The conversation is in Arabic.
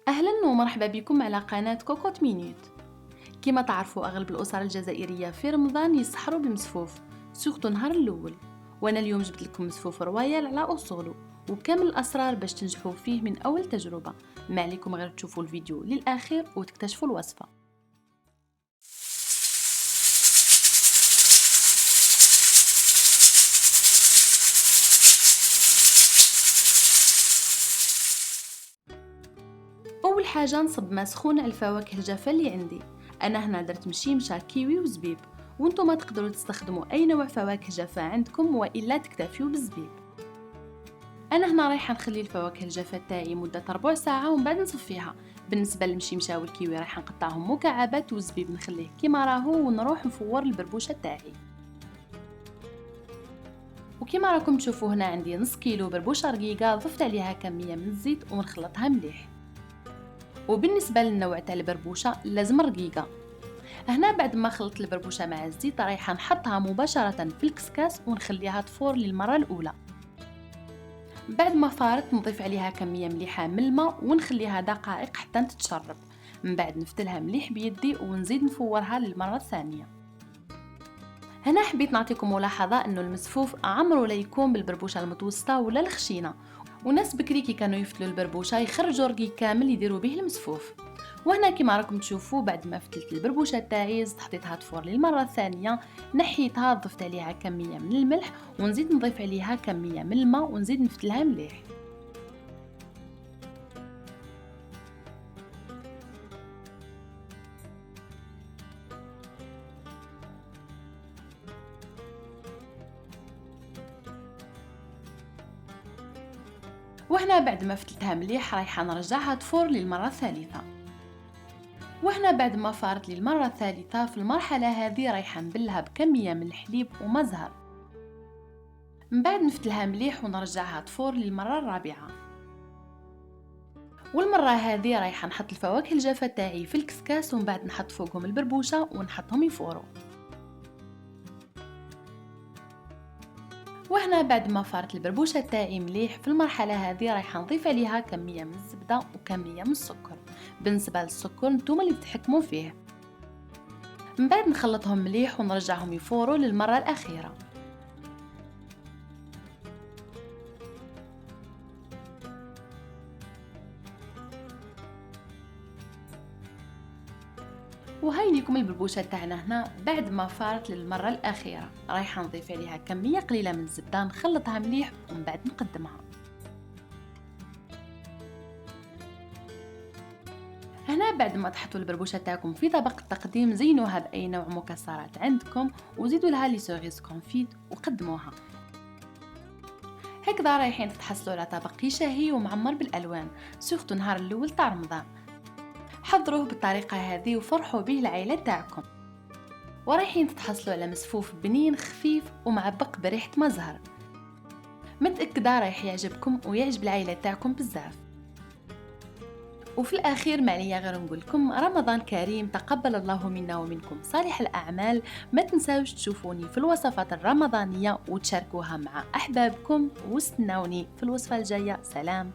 أهلا ومرحبا بكم على قناة كوكوت مينوت. كما تعرفوا أغلب الأسر الجزائرية في رمضان يسحروا بالمسفوف سورتو نهار الأول، وأنا اليوم جبت لكم مسفوف رويال على أصولو وكامل الأسرار باش تنجحوا فيه من أول تجربة. ما عليكم غير تشوفوا الفيديو للآخر وتكتشفوا الوصفة. أول حاجة نصب ماء سخون على الفواكه الجافة اللي عندي. أنا هنا درت مشيمشة كيوي وزبيب، وانتم ما تقدروا تستخدموا أي نوع فواكه جافة عندكم وإلا تكتفيوا بالزبيب. أنا هنا رايحة نخلي الفواكه الجافة تاعي مدة ربع ساعة ومن بعد نصفيها. بالنسبة للمشيمشة والكيوي رايحة نقطعهم مكعبات والزبيب نخليه كيما راهو ونروح نفور البربوشة تاعي. وكيما راكم تشوفوا هنا عندي نص كيلو بربوشة رقيقة، ضفت عليها كمية من الزيت ونخلطها مليح. وبالنسبة للنوع تاع البربوشة لازم رقيقة. هنا بعد ما خلطت البربوشة مع الزيت رايحة نحطها مباشرة في الكسكاس ونخليها تفور للمرة الأولى. بعد ما فارت نضيف عليها كمية مليحة من الماء ونخليها دقائق حتى تتشرب. من بعد نفتلها مليح بيدي ونزيد نفورها للمرة الثانية. هنا حبيت نعطيكم ملاحظة انه المسفوف عمره لا يكون بالبربوشة المتوسطة ولا الخشينة، وناس بكري كي كانوا يفتلوا البربوشة يخرجوا رقيق كامل يديروا به المسفوف. وهنا كما راكم تشوفوا بعد ما فتلت البربوشة تاعي حطيتها تفور للمرة الثانية، نحيتها ضفت عليها كمية من الملح ونزيد نضيف عليها كمية من الماء ونزيد نفتلها مليح. وهنا بعد ما فتلتها مليح رايحة نرجعها تفور للمرة الثالثة. وهنا بعد ما فارت للمرة الثالثة في المرحلة هذه رايحة نبلها بكمية من الحليب وما زهر. من بعد نفتلها مليح ونرجعها تفور للمرة الرابعة. والمرة هذه رايحة نحط الفواكه الجافة تاعي في الكسكاس ومن بعد نحط فوقهم البربوشة ونحطهم يفوروا. وهنا بعد ما فارت البربوشة تاعي مليح في المرحلة هذه رايحة نضيف عليها كمية من الزبدة وكمية من السكر. بالنسبة للسكر نتوما اللي تتحكموا فيه. من بعد نخلطهم مليح ونرجعهم يفوروا للمرة الأخيرة. وهاي ليكم البربوشة تاعنا هنا بعد ما فارت للمرة الأخيرة. رايحة نضيف عليها كمية قليلة من الزبدة نخلطها مليح ومن بعد نقدمها. هنا بعد ما تحطوا البربوشة تاعكم في طبق التقديم زينوها بأي نوع مكسرات عندكم وزيدوا لها لي سوريز كونفيت وقدموها. هكذا رايحين تتحصلوا على طبق شهي ومعمر بالألوان سورتو نهار الأول تاع رمضان. حضروه بالطريقة هذه وفرحوا به العائلة تاعكم. ورايحين تتحصلوا على مسفوف بنين خفيف ومعبق بريحة مزهر. متأكدة رايح يعجبكم ويعجب العائلة تاعكم بزاف. وفي الأخير ما عليا غير نقول لكم رمضان كريم، تقبل الله منا ومنكم صالح الأعمال. ما تنساوش تشوفوني في الوصفات الرمضانية وتشاركوها مع أحبابكم واستناوني في الوصفة الجاية. سلام.